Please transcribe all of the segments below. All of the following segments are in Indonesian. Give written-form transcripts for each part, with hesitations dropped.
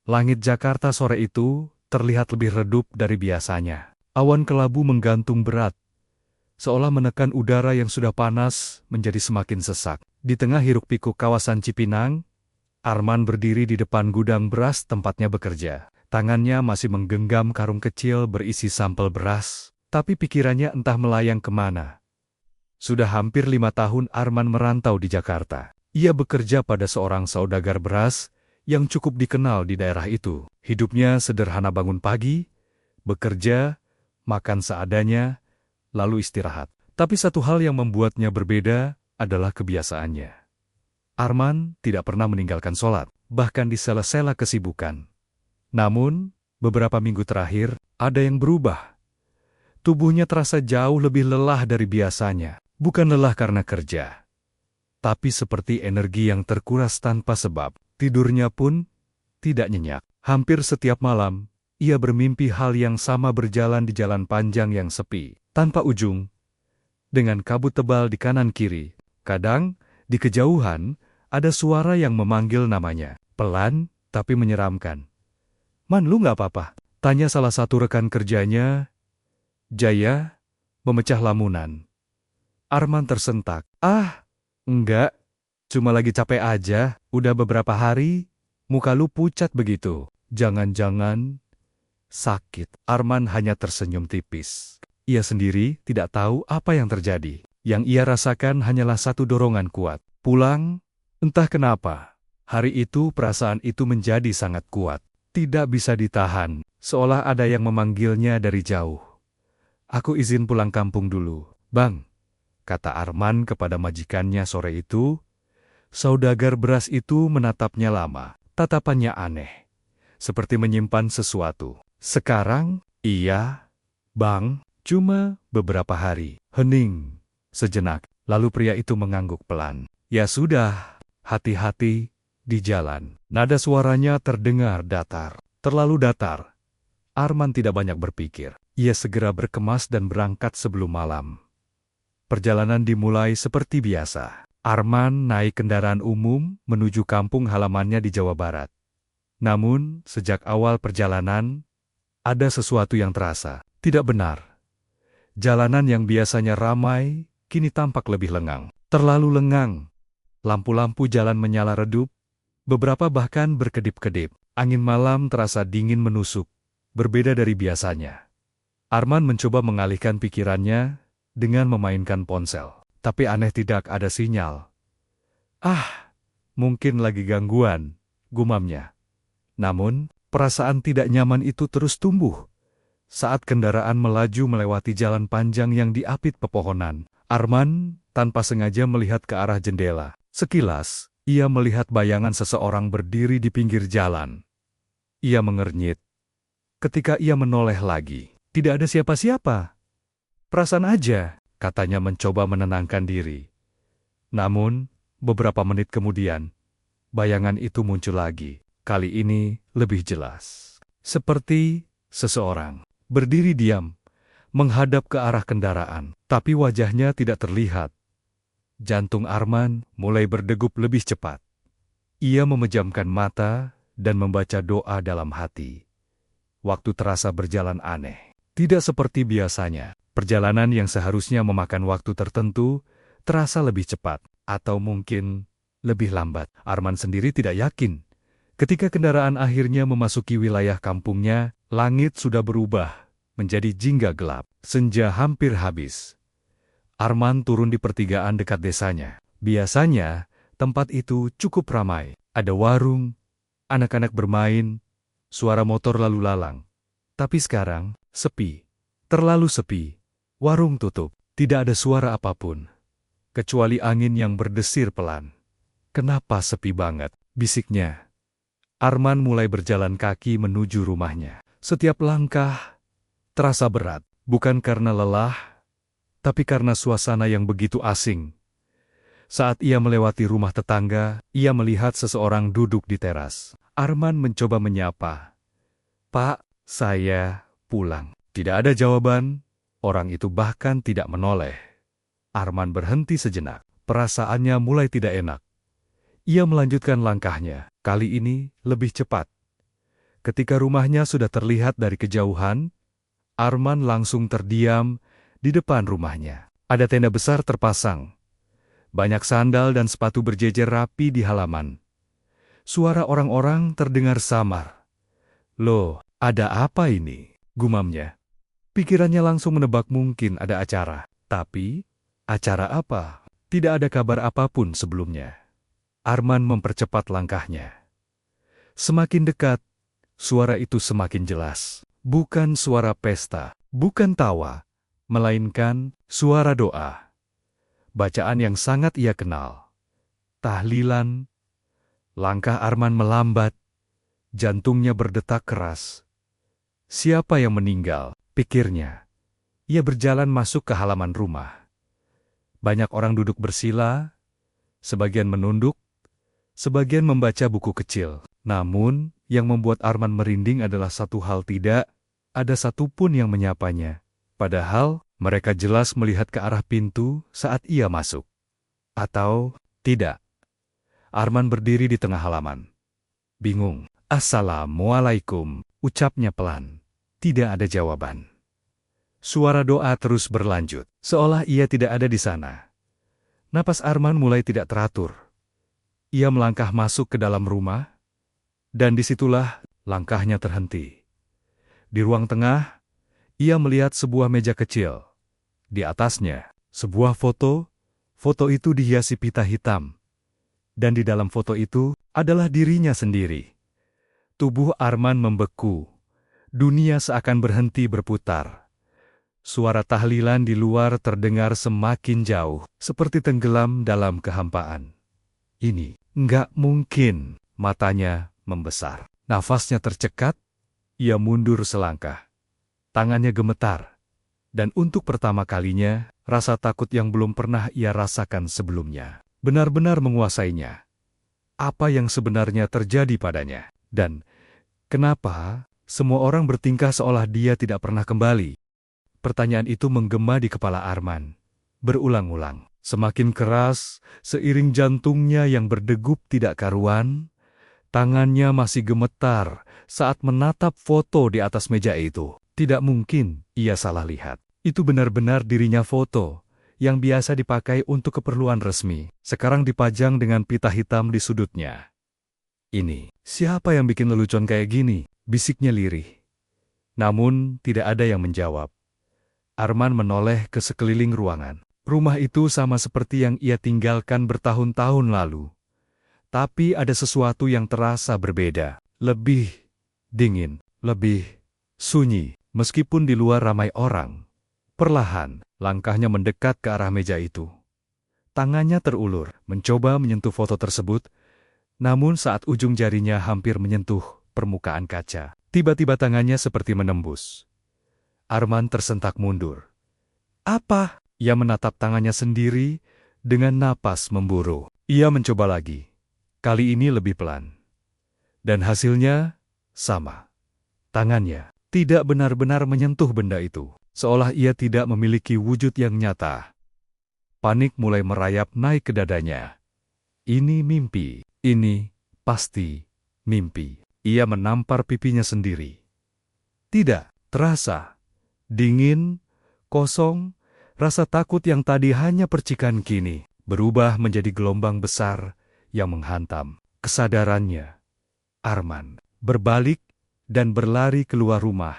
Langit Jakarta sore itu terlihat lebih redup dari biasanya. Awan kelabu menggantung berat, seolah menekan udara yang sudah panas menjadi semakin sesak. Di tengah hiruk-pikuk kawasan Cipinang, Arman berdiri di depan gudang beras tempatnya bekerja. Tangannya masih menggenggam karung kecil berisi sampel beras, tapi pikirannya entah melayang kemana. Sudah hampir 5 tahun Arman merantau di Jakarta. Ia bekerja pada seorang saudagar beras yang cukup dikenal di daerah itu. Hidupnya sederhana, bangun pagi, bekerja, makan seadanya, lalu istirahat. Tapi satu hal yang membuatnya berbeda adalah kebiasaannya. Arman tidak pernah meninggalkan sholat, bahkan di sela-sela kesibukan. Namun, beberapa minggu terakhir, ada yang berubah. Tubuhnya terasa jauh lebih lelah dari biasanya. Bukan lelah karena kerja, tapi seperti energi yang terkuras tanpa sebab. Tidurnya pun tidak nyenyak. Hampir setiap malam, ia bermimpi hal yang sama, berjalan di jalan panjang yang sepi, tanpa ujung, dengan kabut tebal di kanan kiri. Kadang, di kejauhan, ada suara yang memanggil namanya, pelan tapi menyeramkan. "Man, lu nggak apa-apa?" tanya salah satu rekan kerjanya. Jaya memecah lamunan. Arman tersentak. "Ah, enggak. Cuma lagi capek aja, udah beberapa hari, muka lu pucat begitu. Jangan-jangan sakit." Arman hanya tersenyum tipis. Ia sendiri tidak tahu apa yang terjadi. Yang ia rasakan hanyalah satu dorongan kuat. Pulang, entah kenapa. Hari itu perasaan itu menjadi sangat kuat. Tidak bisa ditahan, seolah ada yang memanggilnya dari jauh. "Aku izin pulang kampung dulu, Bang," kata Arman kepada majikannya sore itu. Saudagar beras itu menatapnya lama, tatapannya aneh, seperti menyimpan sesuatu. "Sekarang, iya, Bang, cuma beberapa hari." Hening sejenak, lalu pria itu mengangguk pelan. "Ya sudah, hati-hati di jalan." Nada suaranya terdengar datar, terlalu datar. Arman tidak banyak berpikir. Ia segera berkemas dan berangkat sebelum malam. Perjalanan dimulai seperti biasa. Arman naik kendaraan umum menuju kampung halamannya di Jawa Barat. Namun, sejak awal perjalanan, ada sesuatu yang terasa tidak benar. Jalanan yang biasanya ramai, kini tampak lebih lengang. Terlalu lengang. Lampu-lampu jalan menyala redup, beberapa bahkan berkedip-kedip. Angin malam terasa dingin menusuk, berbeda dari biasanya. Arman mencoba mengalihkan pikirannya dengan memainkan ponsel. Tapi aneh, tidak ada sinyal. "Ah, mungkin lagi gangguan," gumamnya. Namun, perasaan tidak nyaman itu terus tumbuh. Saat kendaraan melaju melewati jalan panjang yang diapit pepohonan, Arman tanpa sengaja melihat ke arah jendela. Sekilas, ia melihat bayangan seseorang berdiri di pinggir jalan. Ia mengernyit. Ketika ia menoleh lagi, tidak ada siapa-siapa. "Perasaan aja," katanya mencoba menenangkan diri. Namun, beberapa menit kemudian, bayangan itu muncul lagi. Kali ini lebih jelas. Seperti seseorang berdiri diam, menghadap ke arah kendaraan. Tapi wajahnya tidak terlihat. Jantung Arman mulai berdegup lebih cepat. Ia memejamkan mata dan membaca doa dalam hati. Waktu terasa berjalan aneh. Tidak seperti biasanya. Perjalanan yang seharusnya memakan waktu tertentu terasa lebih cepat, atau mungkin lebih lambat. Arman sendiri tidak yakin. Ketika kendaraan akhirnya memasuki wilayah kampungnya, langit sudah berubah menjadi jingga gelap. Senja hampir habis. Arman turun di pertigaan dekat desanya. Biasanya, tempat itu cukup ramai. Ada warung, anak-anak bermain, suara motor lalu lalang. Tapi sekarang, sepi. Terlalu sepi. Warung tutup, tidak ada suara apapun, kecuali angin yang berdesir pelan. "Kenapa sepi banget?" bisiknya. Arman mulai berjalan kaki menuju rumahnya. Setiap langkah terasa berat, bukan karena lelah, tapi karena suasana yang begitu asing. Saat ia melewati rumah tetangga, ia melihat seseorang duduk di teras. Arman mencoba menyapa. "Pak, saya pulang." Tidak ada jawaban. Orang itu bahkan tidak menoleh. Arman berhenti sejenak. Perasaannya mulai tidak enak. Ia melanjutkan langkahnya, kali ini lebih cepat. Ketika rumahnya sudah terlihat dari kejauhan, Arman langsung terdiam di depan rumahnya. Ada tenda besar terpasang. Banyak sandal dan sepatu berjejer rapi di halaman. Suara orang-orang terdengar samar. "Loh, ada apa ini?" gumamnya. Pikirannya langsung menebak mungkin ada acara. Tapi, acara apa? Tidak ada kabar apapun sebelumnya. Arman mempercepat langkahnya. Semakin dekat, suara itu semakin jelas. Bukan suara pesta, bukan tawa, melainkan suara doa. Bacaan yang sangat ia kenal. Tahlilan. Langkah Arman melambat, jantungnya berdetak keras. Siapa yang meninggal? Pikirnya. Ia berjalan masuk ke halaman rumah. Banyak orang duduk bersila, sebagian menunduk, sebagian membaca buku kecil. Namun, yang membuat Arman merinding adalah satu hal: tidak ada satupun yang menyapanya. Padahal, mereka jelas melihat ke arah pintu saat ia masuk. Atau, tidak. Arman berdiri di tengah halaman. Bingung. "Assalamualaikum," ucapnya pelan. Tidak ada jawaban. Suara doa terus berlanjut, seolah ia tidak ada di sana. Napas Arman mulai tidak teratur. Ia melangkah masuk ke dalam rumah, dan disitulah langkahnya terhenti. Di ruang tengah, ia melihat sebuah meja kecil. Di atasnya, sebuah foto. Foto itu dihiasi pita hitam. Dan di dalam foto itu adalah dirinya sendiri. Tubuh Arman membeku. Dunia seakan berhenti berputar. Suara tahlilan di luar terdengar semakin jauh, seperti tenggelam dalam kehampaan. Ini nggak mungkin. Matanya membesar. Nafasnya tercekat. Ia mundur selangkah. Tangannya gemetar. Dan untuk pertama kalinya, rasa takut yang belum pernah ia rasakan sebelumnya benar-benar menguasainya. Apa yang sebenarnya terjadi padanya? Dan kenapa semua orang bertingkah seolah dia tidak pernah kembali? Pertanyaan itu menggema di kepala Arman. Berulang-ulang. Semakin keras, seiring jantungnya yang berdegup tidak karuan. Tangannya masih gemetar saat menatap foto di atas meja itu. Tidak mungkin ia salah lihat. Itu benar-benar dirinya foto yang biasa dipakai untuk keperluan resmi. Sekarang dipajang dengan pita hitam di sudutnya. "Ini, siapa yang bikin lelucon kayak gini?" bisiknya lirih. Namun, tidak ada yang menjawab. Arman menoleh ke sekeliling ruangan. Rumah itu sama seperti yang ia tinggalkan bertahun-tahun lalu. Tapi ada sesuatu yang terasa berbeda. Lebih dingin, lebih sunyi. Meskipun di luar ramai orang. Perlahan, langkahnya mendekat ke arah meja itu. Tangannya terulur, mencoba menyentuh foto tersebut. Namun saat ujung jarinya hampir menyentuh permukaan kaca, tiba-tiba tangannya seperti menembus. Arman tersentak mundur. "Apa?" Ia menatap tangannya sendiri dengan napas memburu. Ia mencoba lagi. Kali ini lebih pelan. Dan hasilnya sama. Tangannya tidak benar-benar menyentuh benda itu, seolah ia tidak memiliki wujud yang nyata. Panik mulai merayap naik ke dadanya. Ini mimpi. Ini pasti mimpi. Ia menampar pipinya sendiri. Tidak terasa. Dingin, kosong, rasa takut yang tadi hanya percikan kini berubah menjadi gelombang besar yang menghantam kesadarannya. Arman berbalik dan berlari keluar rumah.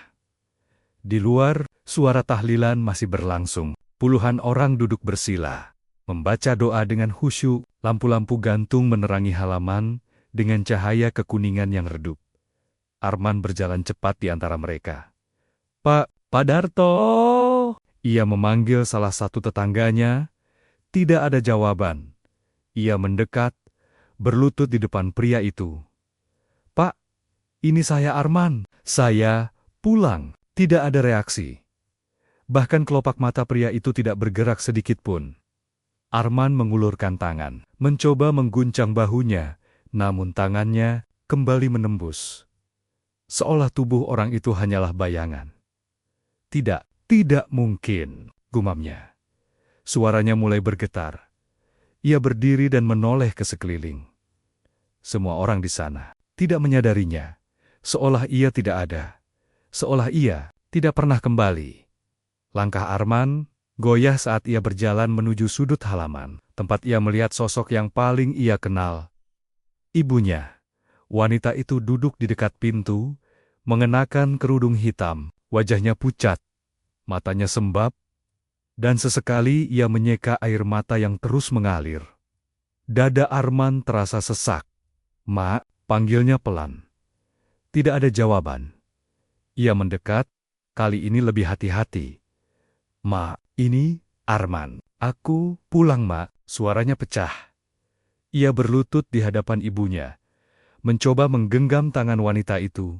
Di luar, suara tahlilan masih berlangsung. Puluhan orang duduk bersila, membaca doa dengan khusyuk. Lampu-lampu gantung menerangi halaman dengan cahaya kekuningan yang redup. Arman berjalan cepat di antara mereka. Pak Darto!" Ia memanggil salah satu tetangganya. Tidak ada jawaban. Ia mendekat, berlutut di depan pria itu. "Pak, ini saya Arman. Saya pulang." Tidak ada reaksi. Bahkan kelopak mata pria itu tidak bergerak sedikit pun. Arman mengulurkan tangan, mencoba mengguncang bahunya, namun tangannya kembali menembus. Seolah tubuh orang itu hanyalah bayangan. Tidak mungkin, gumamnya. Suaranya mulai bergetar. Ia berdiri dan menoleh ke sekeliling. Semua orang di sana tidak menyadarinya, seolah ia tidak ada, seolah ia tidak pernah kembali. Langkah Arman goyah saat ia berjalan menuju sudut halaman, tempat ia melihat sosok yang paling ia kenal. Ibunya. Wanita itu duduk di dekat pintu, mengenakan kerudung hitam, wajahnya pucat, matanya sembab, dan sesekali ia menyeka air mata yang terus mengalir. Dada Arman terasa sesak. "Mak," panggilnya pelan. Tidak ada jawaban. Ia mendekat, kali ini lebih hati-hati. "Mak, ini Arman. Aku pulang, Mak." Suaranya pecah. Ia berlutut di hadapan ibunya, mencoba menggenggam tangan wanita itu.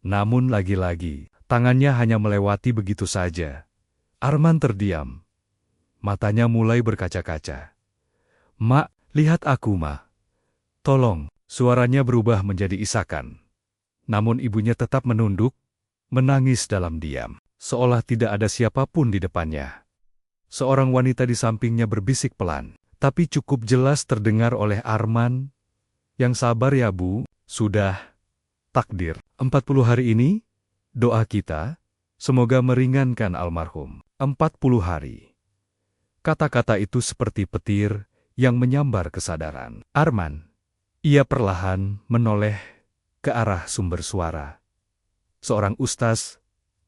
Namun lagi-lagi, tangannya hanya melewati begitu saja. Arman terdiam. Matanya mulai berkaca-kaca. "Mak, lihat aku, Mak. Tolong." Suaranya berubah menjadi isakan. Namun ibunya tetap menunduk, menangis dalam diam, seolah tidak ada siapapun di depannya. Seorang wanita di sampingnya berbisik pelan, tapi cukup jelas terdengar oleh Arman. "Yang sabar ya, Bu, sudah takdir. 40 hari ini, doa kita, semoga meringankan almarhum." 40 hari. Kata-kata itu seperti petir yang menyambar kesadaran Arman. Ia perlahan menoleh ke arah sumber suara. Seorang ustaz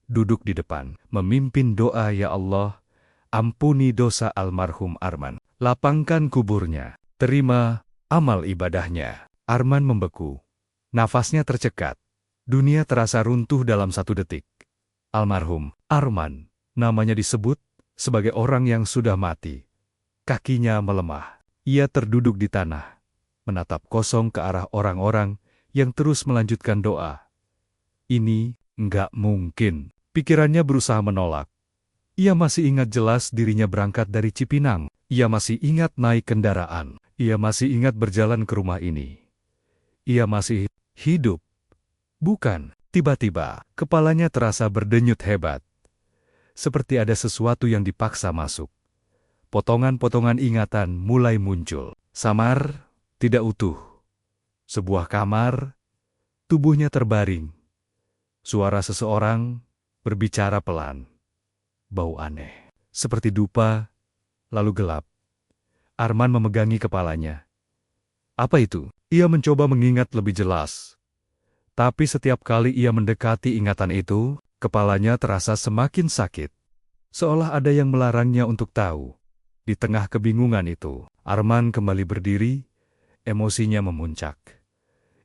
duduk di depan, memimpin doa, "Ya Allah, ampuni dosa almarhum Arman. Lapangkan kuburnya. Terima amal ibadahnya." Arman membeku. Nafasnya tercekat. Dunia terasa runtuh dalam 1 detik. Almarhum Arman, namanya disebut sebagai orang yang sudah mati. Kakinya melemah. Ia terduduk di tanah, menatap kosong ke arah orang-orang yang terus melanjutkan doa. Ini enggak mungkin. Pikirannya berusaha menolak. Ia masih ingat jelas dirinya berangkat dari Cipinang. Ia masih ingat naik kendaraan. Ia masih ingat berjalan ke rumah ini. Ia masih hidup. Bukan. Tiba-tiba, kepalanya terasa berdenyut hebat. Seperti ada sesuatu yang dipaksa masuk. Potongan-potongan ingatan mulai muncul. Samar, tidak utuh. Sebuah kamar, tubuhnya terbaring. Suara seseorang berbicara pelan. Bau aneh, seperti dupa, lalu gelap. Arman memegangi kepalanya. Apa itu? Ia mencoba mengingat lebih jelas. Tapi setiap kali ia mendekati ingatan itu, kepalanya terasa semakin sakit. Seolah ada yang melarangnya untuk tahu. Di tengah kebingungan itu, Arman kembali berdiri, emosinya memuncak.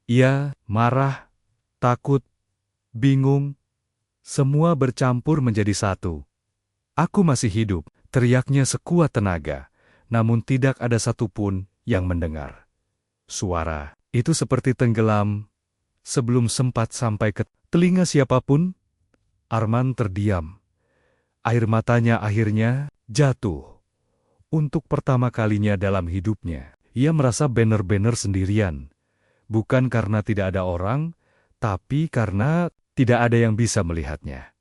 Ia marah, takut, bingung, semua bercampur menjadi satu. "Aku masih hidup," teriaknya sekuat tenaga, namun tidak ada satupun yang mendengar. Suara itu seperti tenggelam sebelum sempat sampai ke telinga siapapun. Arman terdiam. Air matanya akhirnya jatuh. Untuk pertama kalinya dalam hidupnya, ia merasa benar-benar sendirian. Bukan karena tidak ada orang, tapi karena tidak ada yang bisa melihatnya.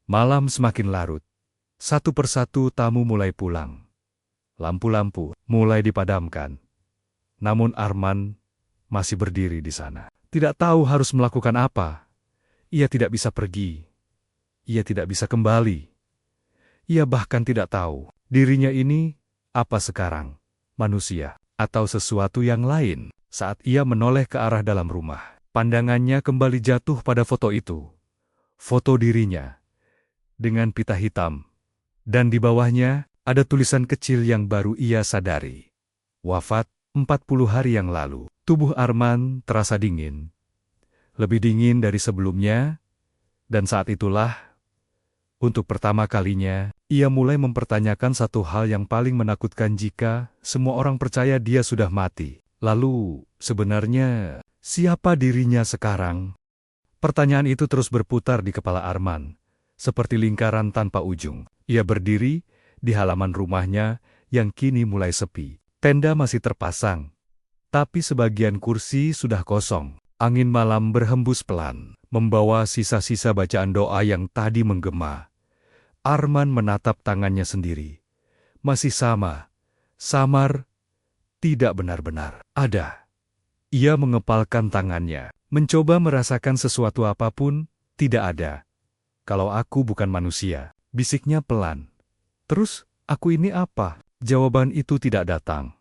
Malam semakin larut. Satu persatu tamu mulai pulang. Lampu-lampu mulai dipadamkan. Namun Arman masih berdiri di sana. Tidak tahu harus melakukan apa. Ia tidak bisa pergi. Ia tidak bisa kembali. Ia bahkan tidak tahu dirinya ini apa sekarang, manusia atau sesuatu yang lain. Saat ia menoleh ke arah dalam rumah, pandangannya kembali jatuh pada foto itu. Foto dirinya dengan pita hitam. Dan di bawahnya ada tulisan kecil yang baru ia sadari. Wafat 40 hari yang lalu. Tubuh Arman terasa dingin. Lebih dingin dari sebelumnya. Dan saat itulah, untuk pertama kalinya, ia mulai mempertanyakan satu hal yang paling menakutkan jika semua orang percaya dia sudah mati. Lalu, sebenarnya, siapa dirinya sekarang? Pertanyaan itu terus berputar di kepala Arman, seperti lingkaran tanpa ujung. Ia berdiri di halaman rumahnya yang kini mulai sepi. Tenda masih terpasang, tapi sebagian kursi sudah kosong. Angin malam berhembus pelan, membawa sisa-sisa bacaan doa yang tadi menggema. Arman menatap tangannya sendiri. Masih sama, samar, tidak benar-benar ada. Ia mengepalkan tangannya, mencoba merasakan sesuatu apapun, tidak ada. Kalau aku bukan manusia, bisiknya pelan. Terus, aku ini apa? Jawaban itu tidak datang.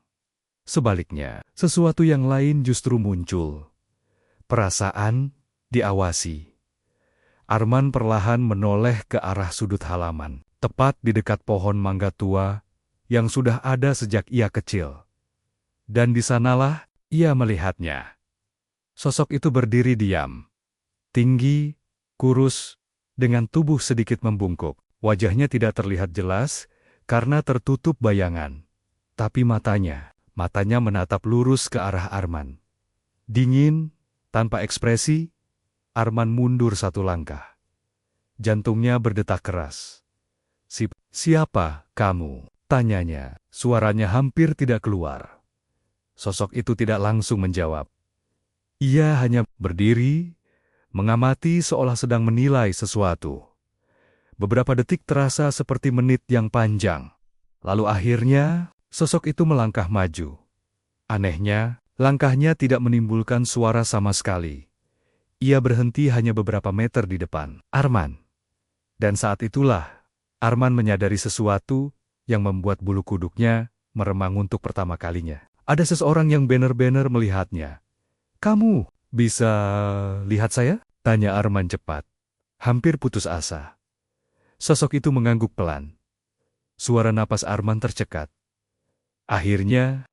Sebaliknya, sesuatu yang lain justru muncul. Perasaan diawasi. Arman perlahan menoleh ke arah sudut halaman, tepat di dekat pohon mangga tua yang sudah ada sejak ia kecil. Dan di sanalah ia melihatnya. Sosok itu berdiri diam, tinggi, kurus, dengan tubuh sedikit membungkuk. Wajahnya tidak terlihat jelas karena tertutup bayangan. Tapi matanya menatap lurus ke arah Arman. Dingin, tanpa ekspresi, Arman mundur satu langkah. Jantungnya berdetak keras. Siapa kamu? Tanyanya. Suaranya hampir tidak keluar. Sosok itu tidak langsung menjawab. Ia hanya berdiri, mengamati seolah sedang menilai sesuatu. Beberapa detik terasa seperti menit yang panjang. Lalu akhirnya, sosok itu melangkah maju. Anehnya, langkahnya tidak menimbulkan suara sama sekali. Ia berhenti hanya beberapa meter di depan Arman. Dan saat itulah, Arman menyadari sesuatu yang membuat bulu kuduknya meremang untuk pertama kalinya. Ada seseorang yang benar-benar melihatnya. Kamu bisa lihat saya? Tanya Arman cepat. Hampir putus asa. Sosok itu mengangguk pelan. Suara napas Arman tercekat. Akhirnya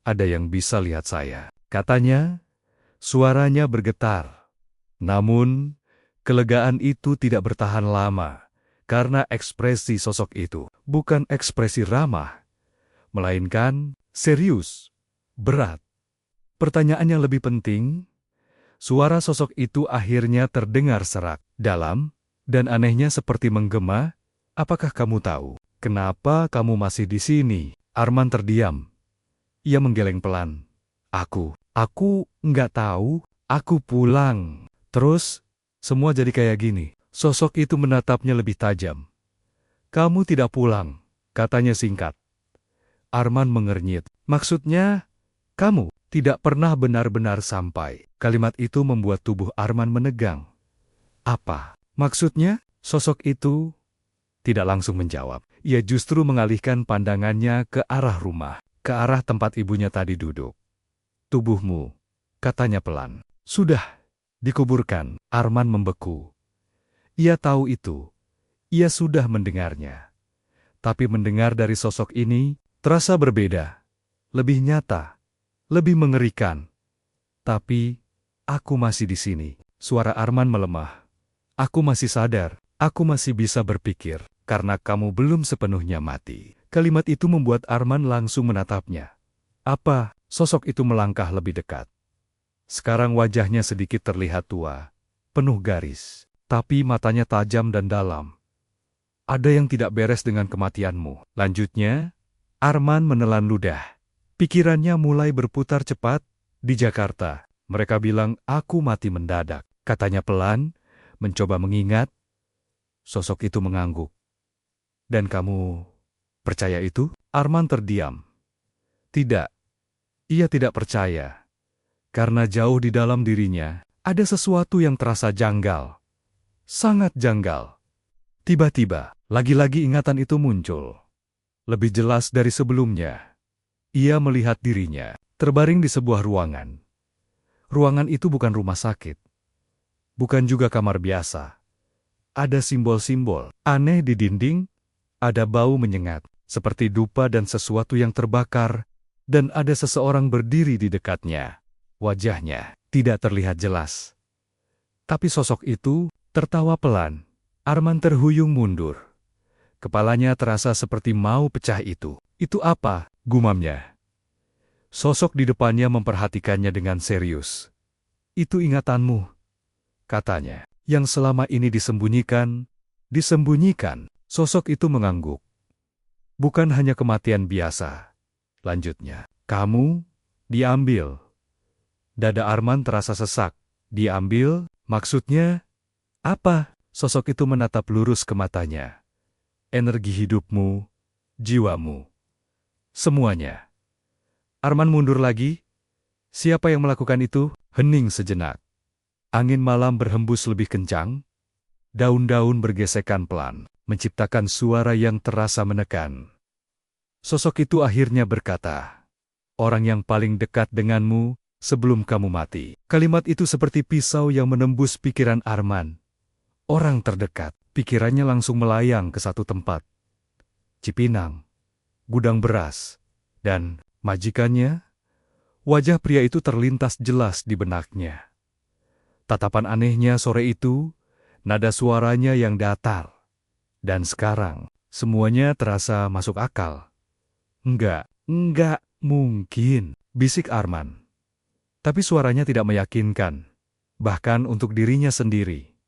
ada yang bisa lihat saya. Katanya, suaranya bergetar. Namun, kelegaan itu tidak bertahan lama, karena ekspresi sosok itu bukan ekspresi ramah, melainkan serius, berat. Pertanyaan yang lebih penting, suara sosok itu akhirnya terdengar serak, dalam, dan anehnya seperti menggema. Apakah kamu tahu kenapa kamu masih di sini? Arman terdiam. Ia menggeleng pelan. Aku nggak tahu, aku pulang. Terus, semua jadi kayak gini. Sosok itu menatapnya lebih tajam. Kamu tidak pulang, katanya singkat. Arman mengernyit. Maksudnya, kamu tidak pernah benar-benar sampai. Kalimat itu membuat tubuh Arman menegang. Apa maksudnya? Sosok itu tidak langsung menjawab. Ia justru mengalihkan pandangannya ke arah rumah, ke arah tempat ibunya tadi duduk. Tubuhmu, katanya pelan, sudah dikuburkan. Arman membeku. Ia tahu itu. Ia sudah mendengarnya. Tapi mendengar dari sosok ini terasa berbeda. Lebih nyata. Lebih mengerikan. Tapi, aku masih di sini. Suara Arman melemah. Aku masih sadar. Aku masih bisa berpikir. Karena kamu belum sepenuhnya mati. Kalimat itu membuat Arman langsung menatapnya. Apa? Sosok itu melangkah lebih dekat. Sekarang wajahnya sedikit terlihat tua. Penuh garis. Tapi matanya tajam dan dalam. Ada yang tidak beres dengan kematianmu. Lanjutnya, Arman menelan ludah. Pikirannya mulai berputar cepat. Di Jakarta, mereka bilang aku mati mendadak. Katanya pelan, mencoba mengingat. Sosok itu mengangguk. Dan kamu percaya itu? Arman terdiam. Tidak. Ia tidak percaya. Karena jauh di dalam dirinya, ada sesuatu yang terasa janggal. Sangat janggal. Tiba-tiba, lagi-lagi ingatan itu muncul. Lebih jelas dari sebelumnya. Ia melihat dirinya, terbaring di sebuah ruangan. Ruangan itu bukan rumah sakit. Bukan juga kamar biasa. Ada simbol-simbol aneh di dinding, ada bau menyengat, seperti dupa dan sesuatu yang terbakar, dan ada seseorang berdiri di dekatnya. Wajahnya tidak terlihat jelas. Tapi sosok itu tertawa pelan. Arman terhuyung mundur. Kepalanya terasa seperti mau pecah itu. Itu apa? Gumamnya. Sosok di depannya memperhatikannya dengan serius. Itu ingatanmu, katanya. Yang selama ini disembunyikan. Sosok itu mengangguk. Bukan hanya kematian biasa. Lanjutnya, kamu diambil. Dada Arman terasa sesak. Diambil, maksudnya apa? Sosok itu menatap lurus ke matanya. Energi hidupmu, jiwamu, semuanya. Arman mundur lagi. Siapa yang melakukan itu? Hening sejenak. Angin malam berhembus lebih kencang. Daun-daun bergesekan pelan, menciptakan suara yang terasa menekan. Sosok itu akhirnya berkata, "Orang yang paling dekat denganmu sebelum kamu mati." Kalimat itu seperti pisau yang menembus pikiran Arman. Orang terdekat, pikirannya langsung melayang ke satu tempat. Cipinang, gudang beras, dan majikannya. Wajah pria itu terlintas jelas di benaknya. Tatapan anehnya sore itu, nada suaranya yang datar. Dan sekarang, semuanya terasa masuk akal. Enggak mungkin, bisik Arman. Tapi suaranya tidak meyakinkan, bahkan untuk dirinya sendiri.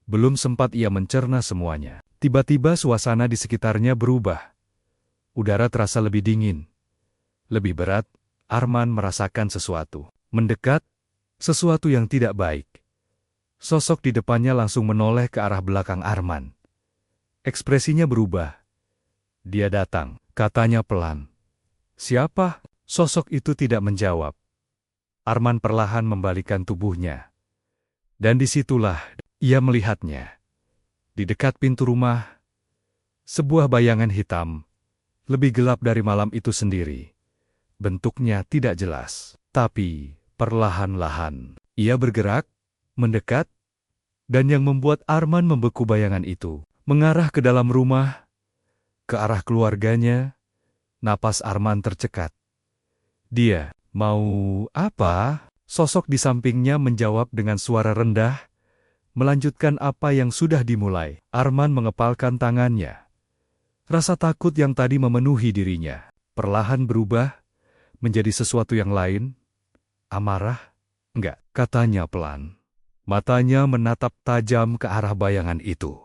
Belum sempat ia mencerna semuanya. Tiba-tiba suasana di sekitarnya berubah. Udara terasa lebih dingin, lebih berat. Arman merasakan sesuatu mendekat, sesuatu yang tidak baik. Sosok di depannya langsung menoleh ke arah belakang Arman. Ekspresinya berubah. "Dia datang," katanya pelan. "Siapa?" Sosok itu tidak menjawab. Arman perlahan membalikkan tubuhnya. Dan disitulah ia melihatnya. Di dekat pintu rumah, sebuah bayangan hitam, lebih gelap dari malam itu sendiri. Bentuknya tidak jelas, tapi perlahan-lahan ia bergerak, mendekat, dan yang membuat Arman membeku bayangan itu, mengarah ke dalam rumah, ke arah keluarganya. Napas Arman tercekat. "Dia mau apa?" Sosok di sampingnya menjawab dengan suara rendah, melanjutkan apa yang sudah dimulai. Arman mengepalkan tangannya. Rasa takut yang tadi memenuhi dirinya perlahan berubah menjadi sesuatu yang lain. "Amarah?" "Enggak," katanya pelan. Matanya menatap tajam ke arah bayangan itu.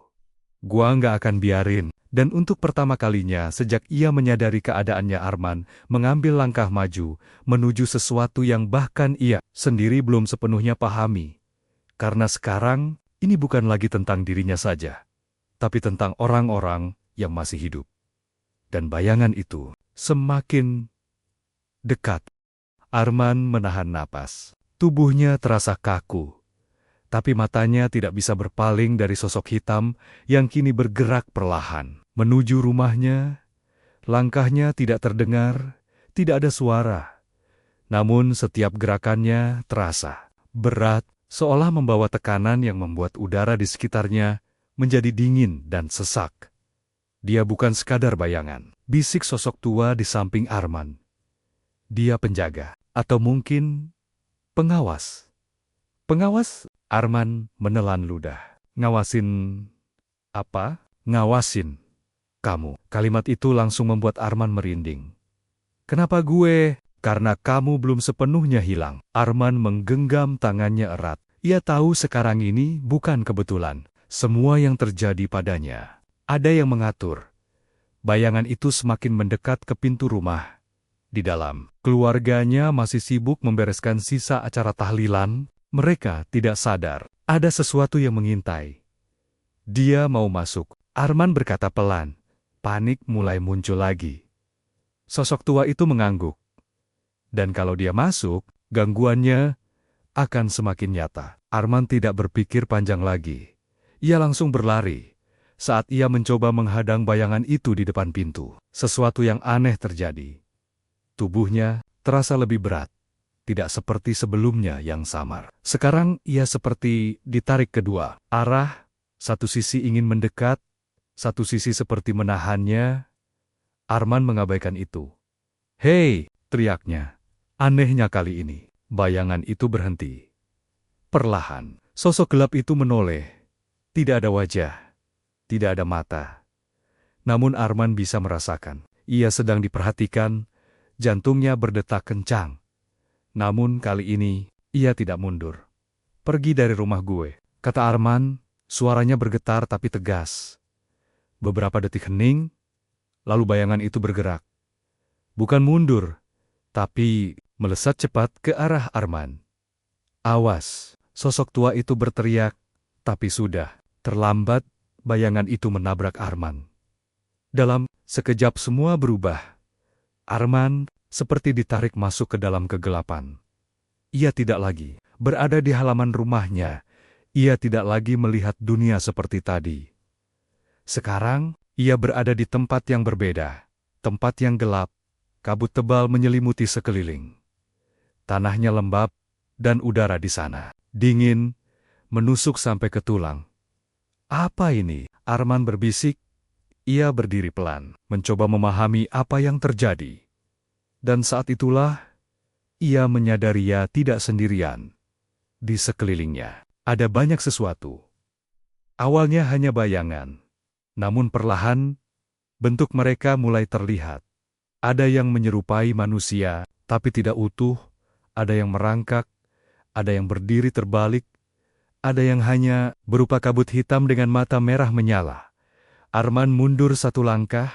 "Gua nggak akan biarin." Dan untuk pertama kalinya sejak ia menyadari keadaannya, Arman mengambil langkah maju menuju sesuatu yang bahkan ia sendiri belum sepenuhnya pahami. Karena sekarang ini bukan lagi tentang dirinya saja, tapi tentang orang-orang yang masih hidup. Dan bayangan itu semakin dekat. Arman menahan napas. Tubuhnya terasa kaku. Tapi matanya tidak bisa berpaling dari sosok hitam yang kini bergerak perlahan. Menuju rumahnya, langkahnya tidak terdengar, tidak ada suara. Namun setiap gerakannya terasa berat, seolah membawa tekanan yang membuat udara di sekitarnya menjadi dingin dan sesak. "Dia bukan sekadar bayangan," bisik sosok tua di samping Arman. "Dia penjaga, atau mungkin pengawas." "Pengawas?" Arman menelan ludah. "Ngawasin apa?" "Ngawasin kamu." Kalimat itu langsung membuat Arman merinding. "Kenapa gue?" "Karena kamu belum sepenuhnya hilang." Arman menggenggam tangannya erat. Ia tahu sekarang ini bukan kebetulan. Semua yang terjadi padanya ada yang mengatur. Bayangan itu semakin mendekat ke pintu rumah. Di dalam, keluarganya masih sibuk membereskan sisa acara tahlilan. Mereka tidak sadar ada sesuatu yang mengintai. "Dia mau masuk," Arman berkata pelan. Panik mulai muncul lagi. Sosok tua itu mengangguk. Dan kalau dia masuk, gangguannya akan semakin nyata. Arman tidak berpikir panjang lagi. Ia langsung berlari. Saat ia mencoba menghadang bayangan itu di depan pintu, sesuatu yang aneh terjadi. Tubuhnya terasa lebih berat. Tidak seperti sebelumnya yang samar. Sekarang ia seperti ditarik kedua arah. Satu sisi ingin mendekat, satu sisi seperti menahannya. Arman mengabaikan itu. "Hei!" teriaknya. Anehnya kali ini, bayangan itu berhenti. Perlahan, sosok gelap itu menoleh. Tidak ada wajah, tidak ada mata. Namun Arman bisa merasakan, ia sedang diperhatikan, jantungnya berdetak kencang. Namun kali ini, ia tidak mundur. "Pergi dari rumah gue," kata Arman, suaranya bergetar tapi tegas. Beberapa detik hening, lalu bayangan itu bergerak. Bukan mundur, tapi melesat cepat ke arah Arman. "Awas!" Sosok tua itu berteriak, tapi sudah terlambat. Bayangan itu menabrak Arman. Dalam sekejap semua berubah. Arman seperti ditarik masuk ke dalam kegelapan. ia tidak lagi berada di halaman rumahnya. Ia tidak lagi melihat dunia seperti tadi. Sekarang, ia berada di tempat yang berbeda, tempat yang gelap, kabut tebal menyelimuti sekeliling. Tanahnya lembab, dan udara di sana dingin, menusuk sampai ke tulang. Apa ini? Arman berbisik. Ia berdiri pelan, mencoba memahami apa yang terjadi. Dan saat itulah, ia menyadari ia tidak sendirian. Di sekelilingnya, ada banyak sesuatu. Awalnya hanya bayangan, namun perlahan, bentuk mereka mulai terlihat. Ada yang menyerupai manusia, tapi tidak utuh. Ada yang merangkak, ada yang berdiri terbalik, ada yang hanya berupa kabut hitam dengan mata merah menyala. Arman mundur satu langkah,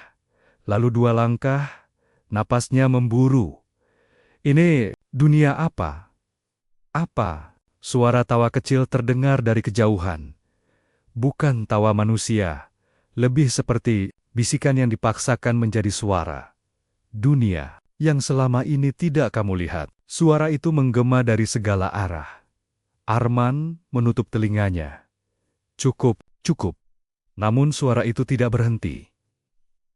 lalu dua langkah, napasnya memburu. Ini dunia apa? Apa? Suara tawa kecil terdengar dari kejauhan. Bukan tawa manusia, lebih seperti bisikan yang dipaksakan menjadi suara. Dunia yang selama ini tidak kamu lihat. Suara itu menggema dari segala arah. Arman menutup telinganya. Cukup, cukup. Namun suara itu tidak berhenti.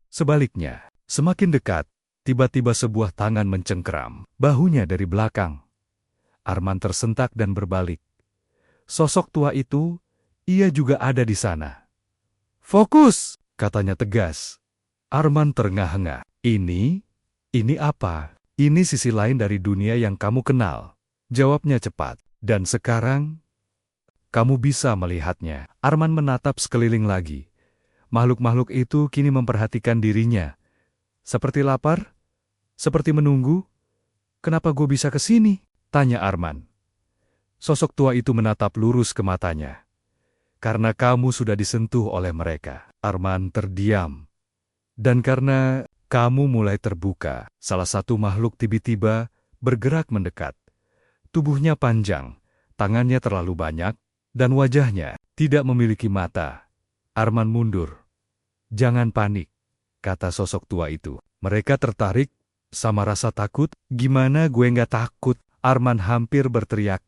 Sebaliknya, semakin dekat, tiba-tiba sebuah tangan mencengkeram bahunya dari belakang. Arman tersentak dan berbalik. Sosok tua itu, ia juga ada di sana. "Fokus!" katanya tegas. Arman terengah-engah. Ini apa? Ini sisi lain dari dunia yang kamu kenal. Jawabnya cepat. Dan sekarang, kamu bisa melihatnya. Arman menatap sekeliling lagi. Makhluk-makhluk itu kini memperhatikan dirinya. Seperti lapar? Seperti menunggu? "Kenapa gue bisa ke sini?" tanya Arman. Sosok tua itu menatap lurus ke matanya. "Karena kamu sudah disentuh oleh mereka." Arman terdiam. Dan karena kamu mulai terbuka, salah satu makhluk tiba-tiba bergerak mendekat. Tubuhnya panjang, tangannya terlalu banyak, dan wajahnya tidak memiliki mata. Arman mundur. "Jangan panik," kata sosok tua itu. Mereka tertarik sama rasa takut. "Gimana gue nggak takut?" Arman hampir berteriak.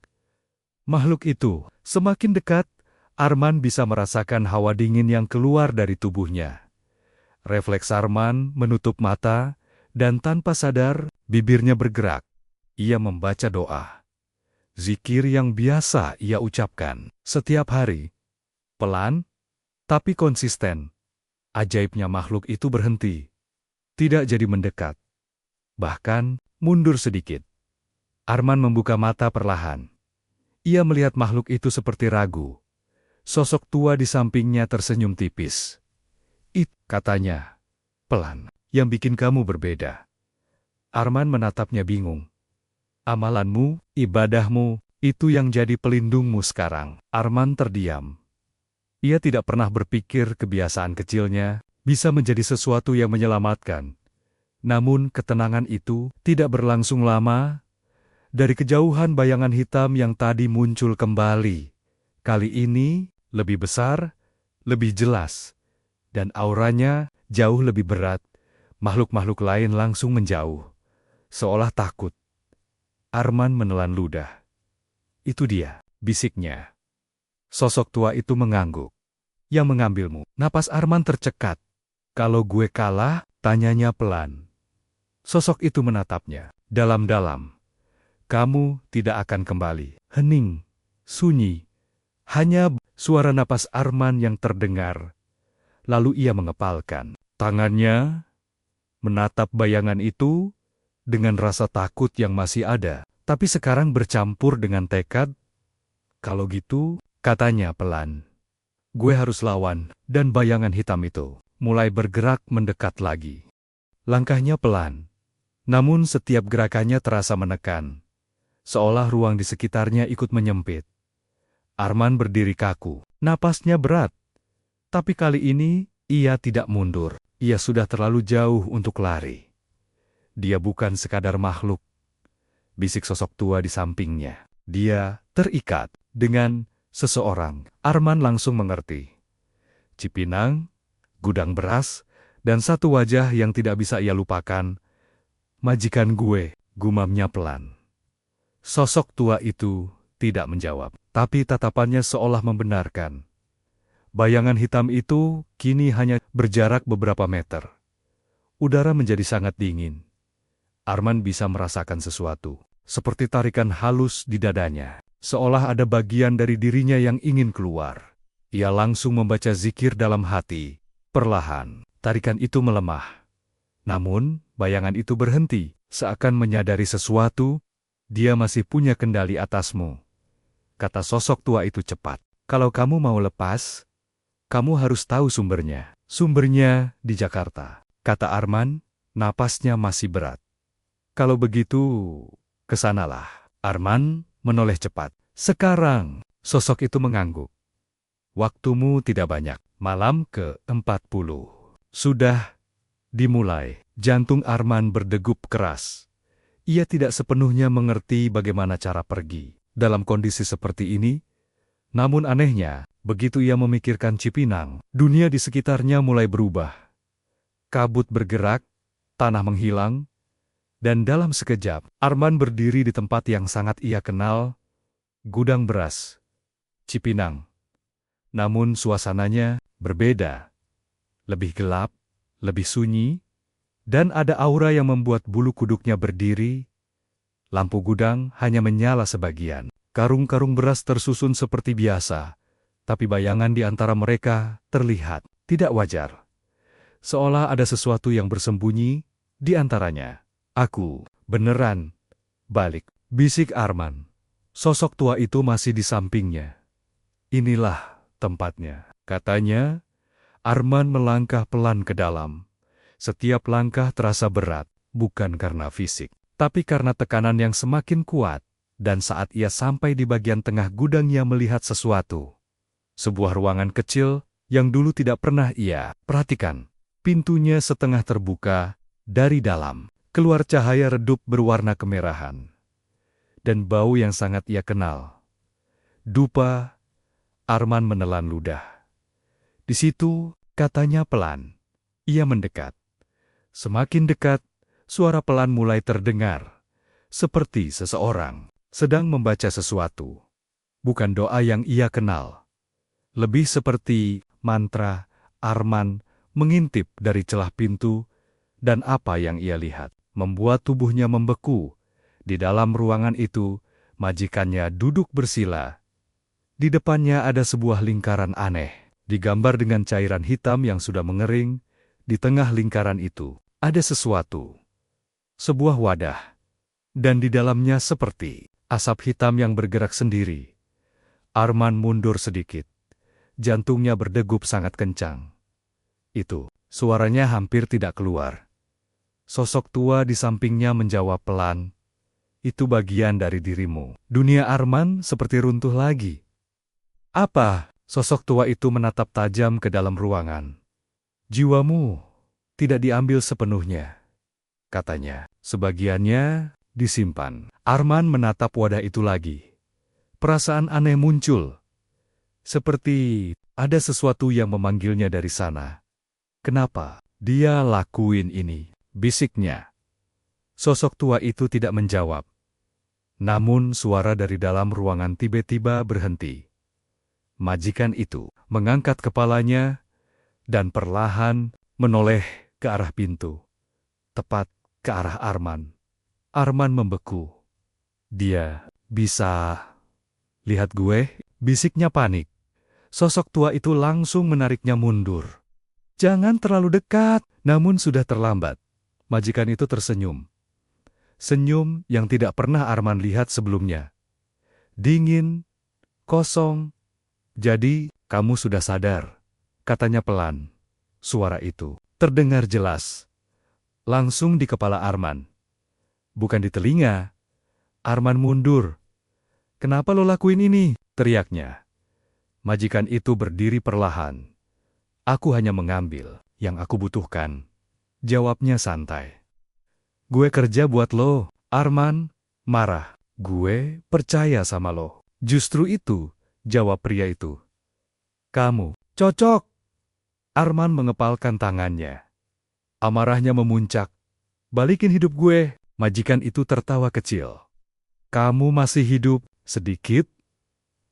Makhluk itu semakin dekat, Arman bisa merasakan hawa dingin yang keluar dari tubuhnya. Refleks Arman menutup mata, dan tanpa sadar, bibirnya bergerak. Ia membaca doa. Zikir yang biasa ia ucapkan setiap hari. Pelan, tapi konsisten. Ajaibnya makhluk itu berhenti. Tidak jadi mendekat. Bahkan, mundur sedikit. Arman membuka mata perlahan. Ia melihat makhluk itu seperti ragu. Sosok tua di sampingnya tersenyum tipis. Katanya, pelan, "yang bikin kamu berbeda." Arman menatapnya bingung. "Amalanmu, ibadahmu, itu yang jadi pelindungmu sekarang." Arman terdiam. Ia tidak pernah berpikir kebiasaan kecilnya bisa menjadi sesuatu yang menyelamatkan. Namun ketenangan itu tidak berlangsung lama. Dari kejauhan bayangan hitam yang tadi muncul kembali. Kali ini lebih besar, lebih jelas. Dan auranya jauh lebih berat. Makhluk-makhluk lain langsung menjauh. Seolah takut. Arman menelan ludah. "Itu dia," bisiknya. Sosok tua itu mengangguk. "Yang mengambilmu." Napas Arman tercekat. "Kalau gue kalah?" tanyanya pelan. Sosok itu menatapnya dalam-dalam. "Kamu tidak akan kembali." Hening, sunyi. Hanya suara napas Arman yang terdengar. Lalu ia mengepalkan tangannya, menatap bayangan itu dengan rasa takut yang masih ada, tapi sekarang bercampur dengan tekad. "Kalau gitu," katanya pelan, "gue harus lawan." Dan bayangan hitam itu mulai bergerak mendekat lagi. Langkahnya pelan, namun setiap gerakannya terasa menekan. Seolah ruang di sekitarnya ikut menyempit. Arman berdiri kaku, napasnya berat. Tapi kali ini, ia tidak mundur. Ia sudah terlalu jauh untuk lari. Dia bukan sekadar makhluk. Bisik sosok tua di sampingnya. Dia terikat dengan seseorang. Arman langsung mengerti. Cipinang, gudang beras, dan satu wajah yang tidak bisa ia lupakan. "Majikan gue," gumamnya pelan. Sosok tua itu tidak menjawab, tapi tatapannya seolah membenarkan. Bayangan hitam itu kini hanya berjarak beberapa meter. Udara menjadi sangat dingin. Arman bisa merasakan sesuatu, seperti tarikan halus di dadanya, seolah ada bagian dari dirinya yang ingin keluar. Ia langsung membaca zikir dalam hati. Perlahan, tarikan itu melemah. Namun, bayangan itu berhenti, seakan menyadari sesuatu. Dia masih punya kendali atasmu. Kata sosok tua itu cepat. Kalau kamu mau lepas, kamu harus tahu sumbernya. Sumbernya di Jakarta, kata Arman, napasnya masih berat. Kalau begitu, kesanalah. Arman menoleh cepat. Sekarang, sosok itu mengangguk. Waktumu tidak banyak. Malam ke-40. Sudah dimulai. Jantung Arman berdegup keras. Ia tidak sepenuhnya mengerti bagaimana cara pergi dalam kondisi seperti ini. Namun anehnya, begitu ia memikirkan Cipinang, dunia di sekitarnya mulai berubah. Kabut bergerak, tanah menghilang, dan dalam sekejap, Arman berdiri di tempat yang sangat ia kenal, gudang beras, Cipinang. Namun suasananya berbeda, lebih gelap, lebih sunyi, dan ada aura yang membuat bulu kuduknya berdiri. Lampu gudang hanya menyala sebagian. Karung-karung beras tersusun seperti biasa, tapi bayangan di antara mereka terlihat tidak wajar. Seolah ada sesuatu yang bersembunyi di antaranya. Aku, beneran, balik, bisik Arman. Sosok tua itu masih di sampingnya. Inilah tempatnya, katanya. Arman melangkah pelan ke dalam. Setiap langkah terasa berat, bukan karena fisik, tapi karena tekanan yang semakin kuat. Dan saat ia sampai di bagian tengah gudang, ia melihat sesuatu. Sebuah ruangan kecil yang dulu tidak pernah ia perhatikan. Pintunya setengah terbuka, dari dalam keluar cahaya redup berwarna kemerahan. Dan bau yang sangat ia kenal. Dupa. Arman menelan ludah. Di situ, katanya pelan. Ia mendekat. Semakin dekat, suara pelan mulai terdengar. Seperti seseorang sedang membaca sesuatu. Bukan doa yang ia kenal. Lebih seperti mantra. Arman mengintip dari celah pintu, dan apa yang ia lihat membuat tubuhnya membeku. Di dalam ruangan itu, majikannya duduk bersila. Di depannya ada sebuah lingkaran aneh, digambar dengan cairan hitam yang sudah mengering. Di tengah lingkaran itu, ada sesuatu. Sebuah wadah. Dan di dalamnya seperti asap hitam yang bergerak sendiri. Arman mundur sedikit. Jantungnya berdegup sangat kencang. Itu, suaranya hampir tidak keluar. Sosok tua di sampingnya menjawab pelan. Itu bagian dari dirimu. Dunia Arman seperti runtuh lagi. Apa? Sosok tua itu menatap tajam ke dalam ruangan. Jiwamu tidak diambil sepenuhnya, katanya. Sebagiannya disimpan. Arman menatap wadah itu lagi. Perasaan aneh muncul. Seperti ada sesuatu yang memanggilnya dari sana. Kenapa dia lakuin ini? Bisiknya. Sosok tua itu tidak menjawab. Namun suara dari dalam ruangan tiba-tiba berhenti. Majikan itu mengangkat kepalanya dan perlahan menoleh ke arah pintu. Tepat ke arah Arman. Arman membeku. Dia bisa lihat gue? Bisiknya panik. Sosok tua itu langsung menariknya mundur. Jangan terlalu dekat, namun sudah terlambat. Majikan itu tersenyum. Senyum yang tidak pernah Arman lihat sebelumnya. Dingin, kosong. Jadi, kamu sudah sadar, katanya pelan. Suara itu terdengar jelas. Langsung di kepala Arman. Bukan di telinga. Arman mundur. Kenapa lo lakuin ini? Teriaknya. Majikan itu berdiri perlahan. Aku hanya mengambil yang aku butuhkan. Jawabnya santai. Gue kerja buat lo, Arman. Marah. Gue percaya sama lo. Justru itu, jawab pria itu. Kamu cocok. Arman mengepalkan tangannya. Amarahnya memuncak. Balikin hidup gue. Majikan itu tertawa kecil. Kamu masih hidup, sedikit,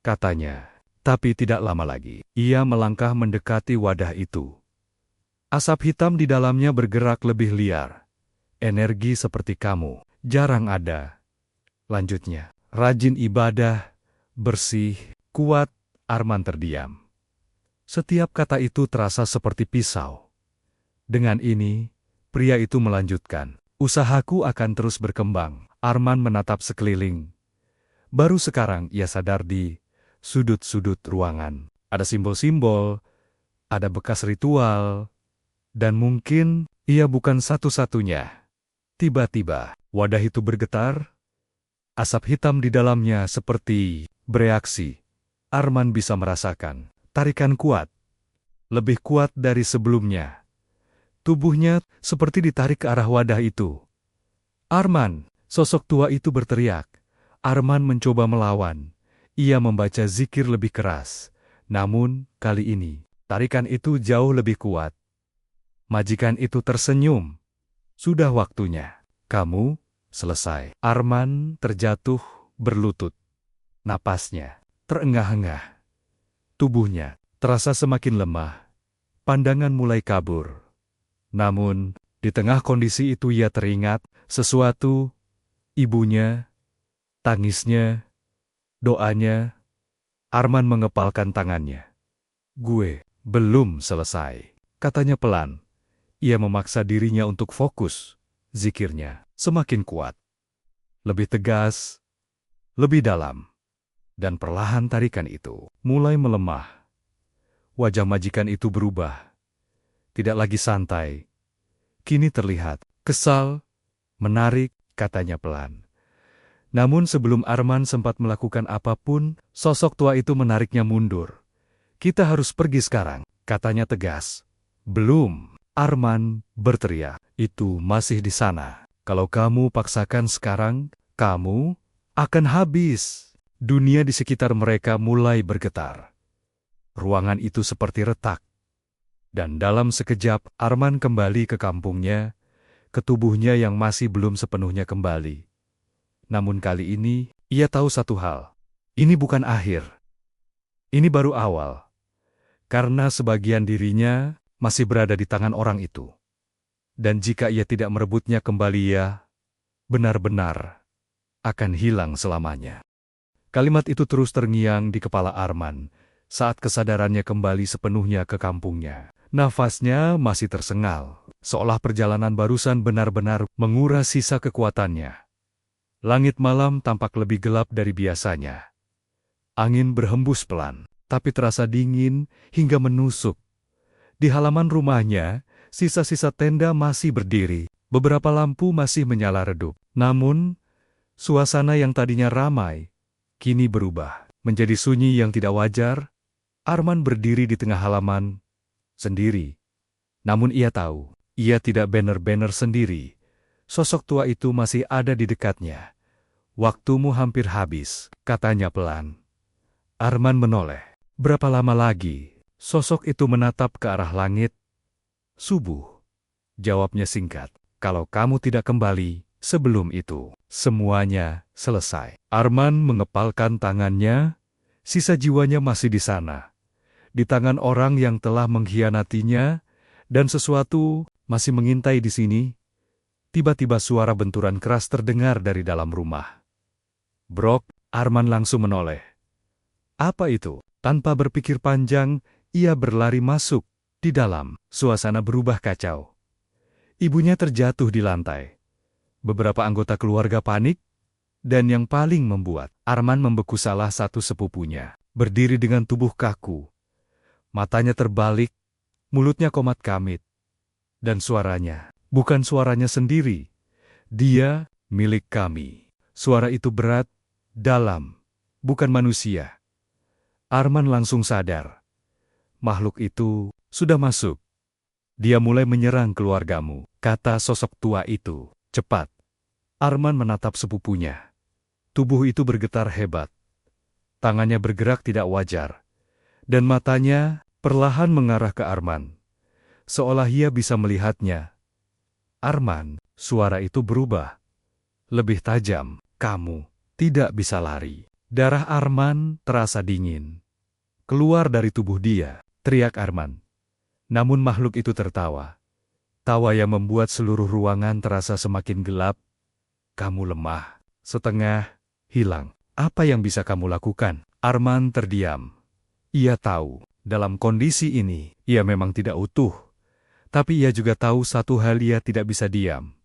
katanya. Tapi tidak lama lagi, ia melangkah mendekati wadah itu. Asap hitam di dalamnya bergerak lebih liar. Energi seperti kamu, jarang ada. Lanjutnya, rajin ibadah, bersih, kuat. Arman terdiam. Setiap kata itu terasa seperti pisau. Dengan ini, pria itu melanjutkan. Usahaku akan terus berkembang. Arman menatap sekeliling. Baru sekarang ia sadar di sudut-sudut ruangan. Ada simbol-simbol, ada bekas ritual, dan mungkin ia bukan satu-satunya. Tiba-tiba, wadah itu bergetar. Asap hitam di dalamnya seperti bereaksi. Arman bisa merasakan tarikan kuat. Lebih kuat dari sebelumnya. Tubuhnya seperti ditarik ke arah wadah itu. Arman, sosok tua itu berteriak. Arman mencoba melawan. Ia membaca zikir lebih keras. Namun, kali ini, tarikan itu jauh lebih kuat. Majikan itu tersenyum. Sudah waktunya. Kamu selesai. Arman terjatuh berlutut. Napasnya terengah-engah. Tubuhnya terasa semakin lemah. Pandangan mulai kabur. Namun, di tengah kondisi itu ia teringat sesuatu. Ibunya, tangisnya, doanya. Arman mengepalkan tangannya. Gue belum selesai, katanya pelan. Ia memaksa dirinya untuk fokus. Zikirnya semakin kuat. Lebih tegas, lebih dalam. Dan perlahan tarikan itu mulai melemah. Wajah majikan itu berubah. Tidak lagi santai. Kini terlihat kesal, menarik, katanya pelan. Namun sebelum Arman sempat melakukan apapun, sosok tua itu menariknya mundur. Kita harus pergi sekarang, katanya tegas. Belum, Arman berteriak. Itu masih di sana. Kalau kamu paksakan sekarang, kamu akan habis. Dunia di sekitar mereka mulai bergetar. Ruangan itu seperti retak. Dan dalam sekejap, Arman kembali ke kampungnya, ke tubuhnya yang masih belum sepenuhnya kembali. Namun kali ini, ia tahu satu hal. Ini bukan akhir. Ini baru awal. Karena sebagian dirinya masih berada di tangan orang itu. Dan jika ia tidak merebutnya kembali, ia benar-benar akan hilang selamanya. Kalimat itu terus terngiang di kepala Arman saat kesadarannya kembali sepenuhnya ke kampungnya. Nafasnya masih tersengal, seolah perjalanan barusan benar-benar menguras sisa kekuatannya. Langit malam tampak lebih gelap dari biasanya. Angin berhembus pelan, tapi terasa dingin hingga menusuk. Di halaman rumahnya, sisa-sisa tenda masih berdiri. Beberapa lampu masih menyala redup. Namun, suasana yang tadinya ramai, kini berubah menjadi sunyi yang tidak wajar. Arman berdiri di tengah halaman, sendiri. Namun ia tahu, ia tidak benar-benar sendiri. Sosok tua itu masih ada di dekatnya. Waktumu hampir habis, katanya pelan. Arman menoleh. Berapa lama lagi? Sosok itu menatap ke arah langit. Subuh. Jawabnya singkat. Kalau kamu tidak kembali, sebelum itu, semuanya selesai. Arman mengepalkan tangannya. Sisa jiwanya masih di sana. Di tangan orang yang telah mengkhianatinya, dan sesuatu masih mengintai di sini. Tiba-tiba suara benturan keras terdengar dari dalam rumah. Brok, Arman langsung menoleh. Apa itu? Tanpa berpikir panjang, ia berlari masuk. Di dalam, suasana berubah kacau. Ibunya terjatuh di lantai. Beberapa anggota keluarga panik, dan yang paling membuat Arman membeku salah satu sepupunya. Berdiri dengan tubuh kaku. Matanya terbalik, mulutnya komat kamit. Dan suaranya, bukan suaranya sendiri. Dia milik kami. Suara itu berat, dalam, bukan manusia. Arman langsung sadar. Makhluk itu sudah masuk. Dia mulai menyerang keluargamu, kata sosok tua itu. Cepat. Arman menatap sepupunya. Tubuh itu bergetar hebat. Tangannya bergerak tidak wajar. Dan matanya perlahan mengarah ke Arman. Seolah ia bisa melihatnya. Arman, suara itu berubah. Lebih tajam. Kamu tidak bisa lari. Darah Arman terasa dingin. Keluar dari tubuh dia, teriak Arman. Namun makhluk itu tertawa. Tawa yang membuat seluruh ruangan terasa semakin gelap. Kamu lemah, setengah hilang. Apa yang bisa kamu lakukan? Arman terdiam. Ia tahu, dalam kondisi ini, ia memang tidak utuh. Tapi ia juga tahu satu hal, ia tidak bisa diam.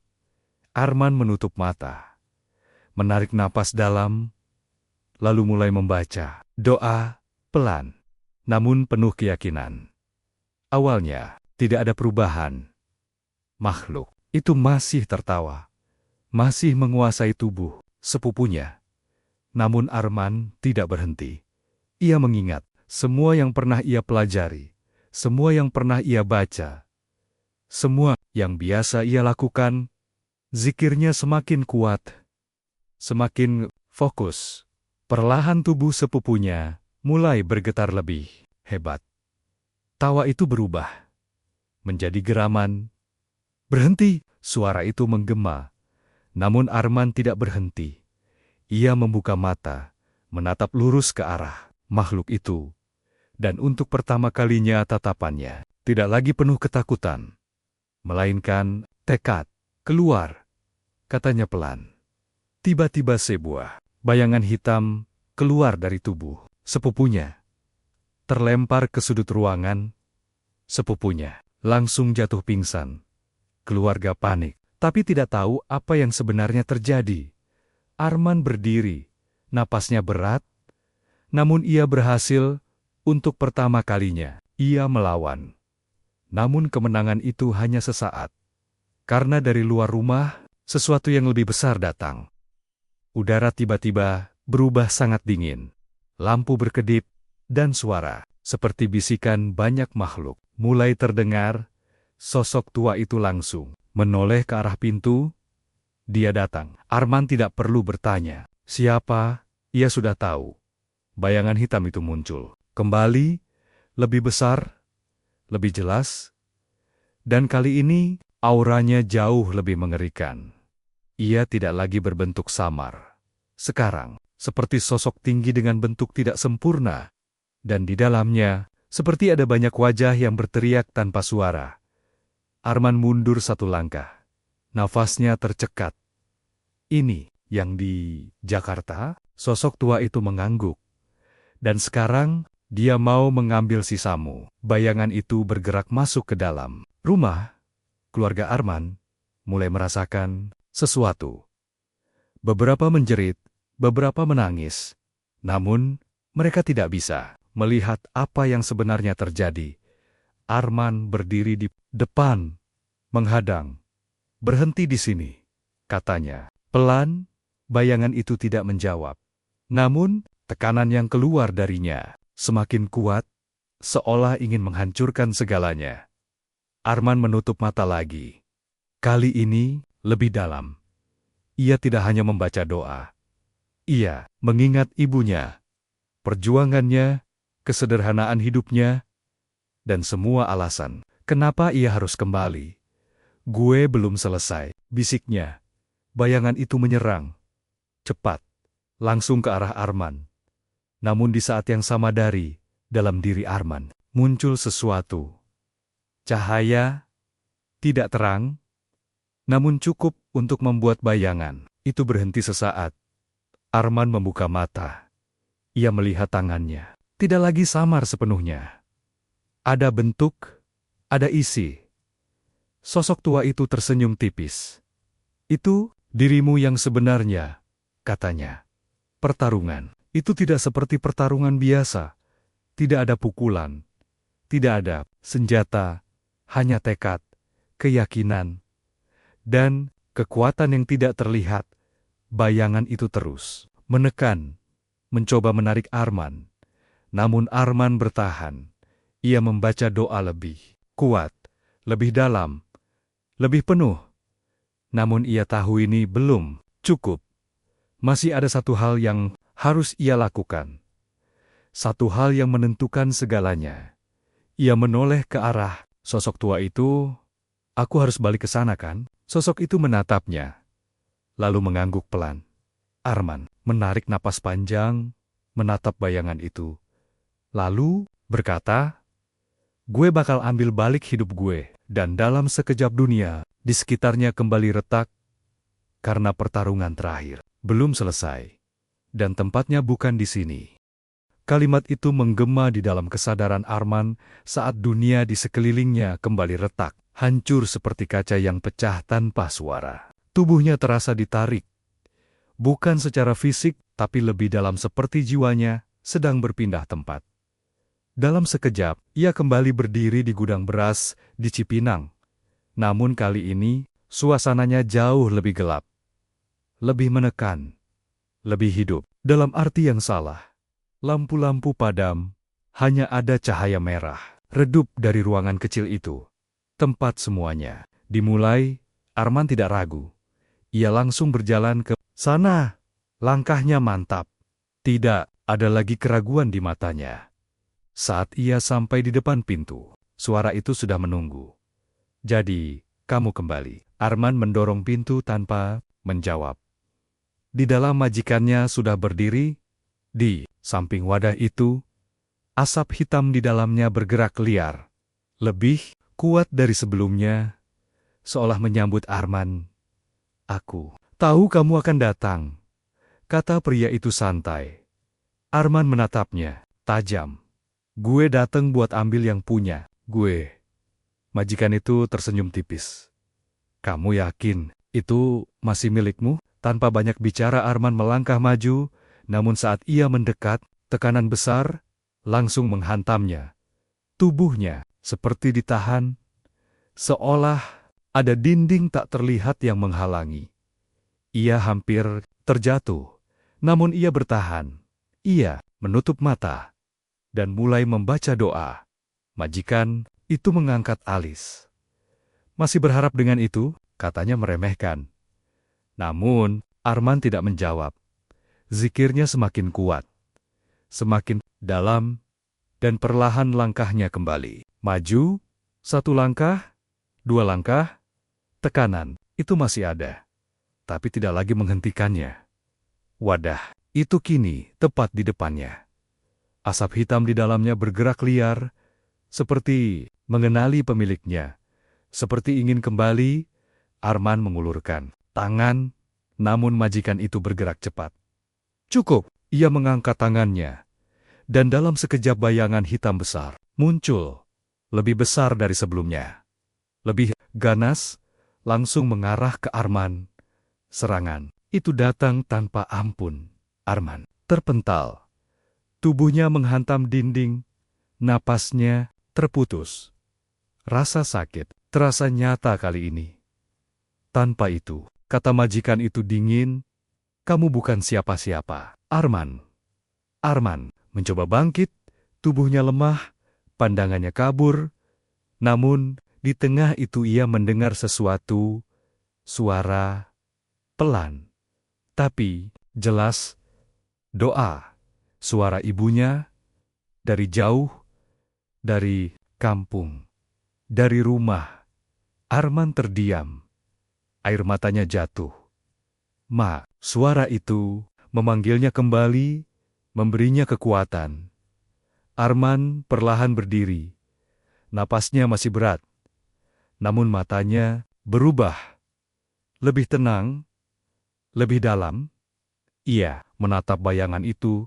Arman menutup mata, menarik napas dalam, lalu mulai membaca doa pelan, namun penuh keyakinan. Awalnya, tidak ada perubahan. Makhluk itu masih tertawa, masih menguasai tubuh sepupunya. Namun Arman tidak berhenti. Ia mengingat semua yang pernah ia pelajari, semua yang pernah ia baca, semua yang biasa ia lakukan. Zikirnya semakin kuat, semakin fokus. Perlahan tubuh sepupunya mulai bergetar lebih hebat. Tawa itu berubah menjadi geraman. Berhenti, suara itu menggema. Namun Arman tidak berhenti. Ia membuka mata, menatap lurus ke arah makhluk itu. Dan untuk pertama kalinya tatapannya tidak lagi penuh ketakutan, melainkan tekad. Keluar, katanya pelan. Tiba-tiba sebuah bayangan hitam keluar dari tubuh sepupunya. Terlempar ke sudut ruangan, sepupunya langsung jatuh pingsan. Keluarga panik, tapi tidak tahu apa yang sebenarnya terjadi. Arman berdiri, napasnya berat, namun ia berhasil untuk pertama kalinya. Ia melawan. Namun kemenangan itu hanya sesaat. Karena dari luar rumah, sesuatu yang lebih besar datang. Udara tiba-tiba berubah sangat dingin. Lampu berkedip, dan suara, seperti bisikan banyak makhluk, mulai terdengar. Sosok tua itu langsung menoleh ke arah pintu. Dia datang. Arman tidak perlu bertanya siapa, ia sudah tahu. Bayangan hitam itu muncul. Kembali, lebih besar, lebih jelas. Dan kali ini, auranya jauh lebih mengerikan. Ia tidak lagi berbentuk samar. Sekarang, seperti sosok tinggi dengan bentuk tidak sempurna. Dan di dalamnya, seperti ada banyak wajah yang berteriak tanpa suara. Arman mundur satu langkah. Nafasnya tercekat. Ini yang di Jakarta, sosok tua itu mengangguk. Dan sekarang, dia mau mengambil sisamu. Bayangan itu bergerak masuk ke dalam rumah. Keluarga Arman mulai merasakan sesuatu. Beberapa menjerit, beberapa menangis. Namun, mereka tidak bisa melihat apa yang sebenarnya terjadi. Arman berdiri di depan, menghadang. Berhenti di sini, katanya. Pelan, bayangan itu tidak menjawab. Namun, tekanan yang keluar darinya semakin kuat, seolah ingin menghancurkan segalanya. Arman menutup mata lagi. Kali ini, lebih dalam. Ia tidak hanya membaca doa. Ia mengingat ibunya, perjuangannya, kesederhanaan hidupnya, dan semua alasan kenapa ia harus kembali. Gue belum selesai, bisiknya. Bayangan itu menyerang. Cepat, langsung ke arah Arman. Namun di saat yang sama dalam diri Arman, muncul sesuatu. Cahaya, tidak terang, namun cukup untuk membuat bayangan itu berhenti sesaat. Arman membuka mata. Ia melihat tangannya. Tidak lagi samar sepenuhnya. Ada bentuk, ada isi. Sosok tua itu tersenyum tipis. Itu dirimu yang sebenarnya, katanya. Pertarungan itu tidak seperti pertarungan biasa. Tidak ada pukulan, tidak ada senjata, hanya tekad, keyakinan, dan kekuatan yang tidak terlihat. Bayangan itu terus menekan, mencoba menarik Arman. Namun Arman bertahan. Ia membaca doa lebih kuat, lebih dalam, lebih penuh. Namun ia tahu ini belum cukup. Masih ada satu hal yang harus ia lakukan. Satu hal yang menentukan segalanya. Ia menoleh ke arah sosok tua itu. Aku harus balik ke sana kan? Sosok itu menatapnya, lalu mengangguk pelan. Arman menarik napas panjang, menatap bayangan itu. Lalu berkata, "Gue bakal ambil balik hidup gue." Dan dalam sekejap dunia, di sekitarnya kembali retak, karena pertarungan terakhir belum selesai. Dan tempatnya bukan di sini. Kalimat itu menggema di dalam kesadaran Arman saat dunia di sekelilingnya kembali retak, hancur seperti kaca yang pecah tanpa suara. Tubuhnya terasa ditarik, bukan secara fisik, tapi lebih dalam seperti jiwanya sedang berpindah tempat. Dalam sekejap, ia kembali berdiri di gudang beras di Cipinang. Namun kali ini, suasananya jauh lebih gelap, lebih menekan, lebih hidup. Dalam arti yang salah. Lampu-lampu padam, hanya ada cahaya merah, redup dari ruangan kecil itu. Tempat semuanya dimulai, Arman tidak ragu. Ia langsung berjalan ke sana. Langkahnya mantap. Tidak ada lagi keraguan di matanya. Saat ia sampai di depan pintu, suara itu sudah menunggu. "Jadi, kamu kembali." Arman mendorong pintu tanpa menjawab. Di dalam majikannya sudah berdiri. Di samping wadah itu, asap hitam di dalamnya bergerak liar. Lebih kuat dari sebelumnya, seolah menyambut Arman. "Aku tahu kamu akan datang," kata pria itu santai. Arman menatapnya, tajam. "Gue datang buat ambil yang punya gue." Majikan itu tersenyum tipis. "Kamu yakin itu masih milikmu?" Tanpa banyak bicara Arman melangkah maju, namun saat ia mendekat, tekanan besar langsung menghantamnya. Tubuhnya seperti ditahan, seolah ada dinding tak terlihat yang menghalangi. Ia hampir terjatuh, namun ia bertahan. Ia menutup mata dan mulai membaca doa. Majikan itu mengangkat alis. "Masih berharap dengan itu?" katanya meremehkan. Namun Arman tidak menjawab. Zikirnya semakin kuat, semakin dalam, dan perlahan langkahnya kembali. Maju, 1 langkah, 2 langkah, tekanan itu masih ada, tapi tidak lagi menghentikannya. Wadah itu kini tepat di depannya. Asap hitam di dalamnya bergerak liar, seperti mengenali pemiliknya. Seperti ingin kembali, Arman mengulurkan tangan, namun majikan itu bergerak cepat. "Cukup!" Ia mengangkat tangannya, dan dalam sekejap bayangan hitam besar muncul, lebih besar dari sebelumnya. Lebih ganas, langsung mengarah ke Arman. Serangan itu datang tanpa ampun. Arman terpental. Tubuhnya menghantam dinding, napasnya terputus. Rasa sakit terasa nyata kali ini. "Tanpa itu," kata majikan itu dingin, "kamu bukan siapa-siapa." Arman mencoba bangkit, tubuhnya lemah, pandangannya kabur. Namun, di tengah itu ia mendengar sesuatu, suara pelan, tapi jelas, doa. Suara ibunya dari jauh, dari kampung, dari rumah. Arman terdiam. Air matanya jatuh. "Ma," suara itu memanggilnya kembali, memberinya kekuatan. Arman perlahan berdiri. Napasnya masih berat, namun matanya berubah. Lebih tenang, lebih dalam. Ia menatap bayangan itu,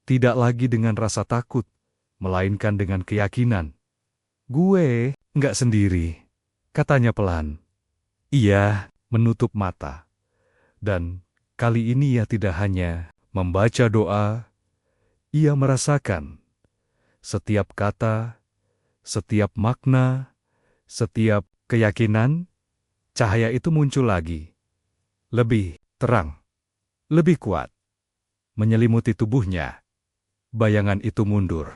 tidak lagi dengan rasa takut, melainkan dengan keyakinan. "Gue nggak sendiri," katanya pelan. Ia menutup mata. Dan kali ini ia tidak hanya membaca doa, ia merasakan setiap kata, setiap makna, setiap keyakinan. Cahaya itu muncul lagi, lebih terang, lebih kuat, menyelimuti tubuhnya. Bayangan itu mundur,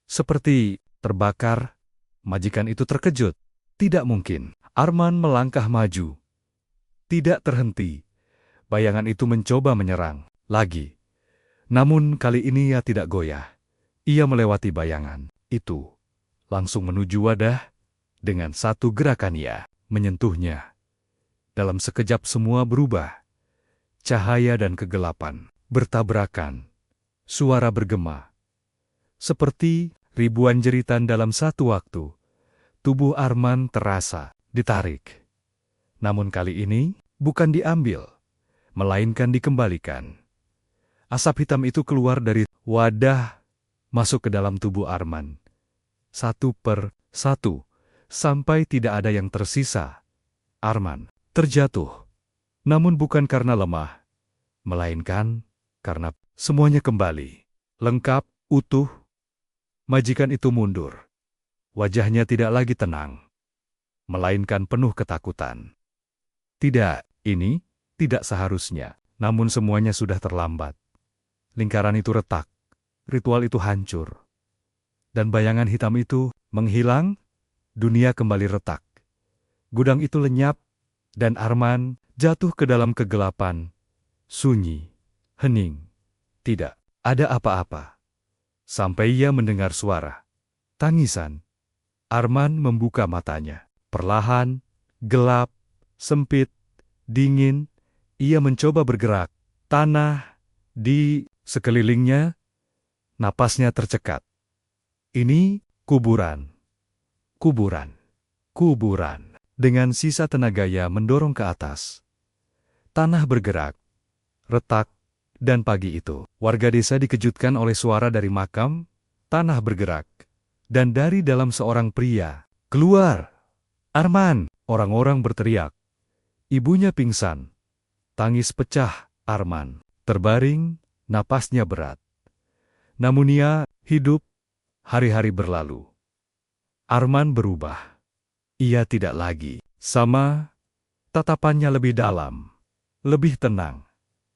seperti terbakar. Majikan itu terkejut. Tidak mungkin. Arman melangkah maju. Tidak terhenti. Bayangan itu mencoba menyerang lagi. Namun kali ini ia tidak goyah. Ia melewati bayangan itu, langsung menuju wadah. Dengan satu gerakan ia menyentuhnya. Dalam sekejap semua berubah. cahaya dan kegelapan bertabrakan. Suara bergema. Seperti ribuan jeritan dalam satu waktu, tubuh Arman terasa ditarik. Namun kali ini bukan diambil, melainkan dikembalikan. Asap hitam itu keluar dari wadah, masuk ke dalam tubuh Arman. Satu per satu, sampai tidak ada yang tersisa. Arman terjatuh, namun bukan karena lemah, melainkan karena semuanya kembali, lengkap, utuh. Majikan itu mundur. Wajahnya tidak lagi tenang, melainkan penuh ketakutan. Tidak, ini tidak seharusnya, namun semuanya sudah terlambat. Lingkaran itu retak, ritual itu hancur. Dan bayangan hitam itu menghilang, dunia kembali retak. Gudang itu lenyap, dan Arman jatuh ke dalam kegelapan, sunyi, hening. Tidak ada apa-apa. Sampai ia mendengar suara tangisan. Arman membuka matanya. Perlahan, gelap, sempit, dingin. Ia mencoba bergerak. Tanah di sekelilingnya, napasnya tercekat. Ini kuburan. Kuburan. Kuburan. Dengan sisa tenaga ia mendorong ke atas. Tanah bergerak. Retak. Dan pagi itu, warga desa dikejutkan oleh suara dari makam, tanah bergerak. Dan dari dalam seorang pria, keluar. Arman! Orang-orang berteriak. Ibunya pingsan. Tangis pecah, Arman terbaring, napasnya berat. Namun ia hidup. Hari-hari berlalu. Arman berubah. Ia tidak lagi sama, tatapannya lebih dalam, lebih tenang.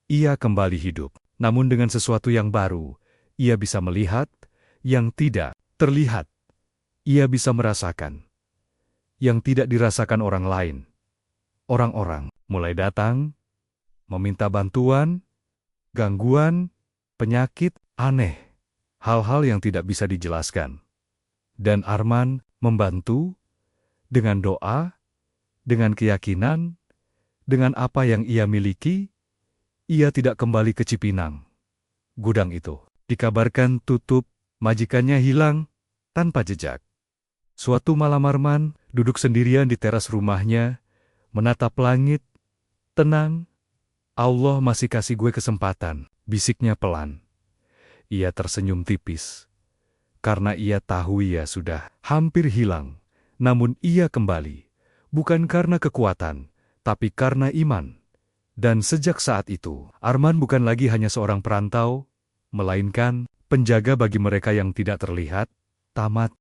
Ia kembali hidup, namun dengan sesuatu yang baru. Ia bisa melihat yang tidak terlihat. Ia bisa merasakan yang tidak dirasakan orang lain. Orang-orang mulai datang, meminta bantuan, gangguan, penyakit, aneh, hal-hal yang tidak bisa dijelaskan. Dan Arman membantu dengan doa, dengan keyakinan, dengan apa yang ia miliki. Ia tidak kembali ke Cipinang. Gudang itu dikabarkan tutup, majikannya hilang tanpa jejak. Suatu malam Arman duduk sendirian di teras rumahnya, menatap langit, tenang. Allah masih kasih gue kesempatan, bisiknya pelan. Ia tersenyum tipis, karena ia tahu ia sudah hampir hilang. Namun ia kembali, bukan karena kekuatan, tapi karena iman. Dan sejak saat itu, Arman bukan lagi hanya seorang perantau, melainkan penjaga bagi mereka yang tidak terlihat. Tamat.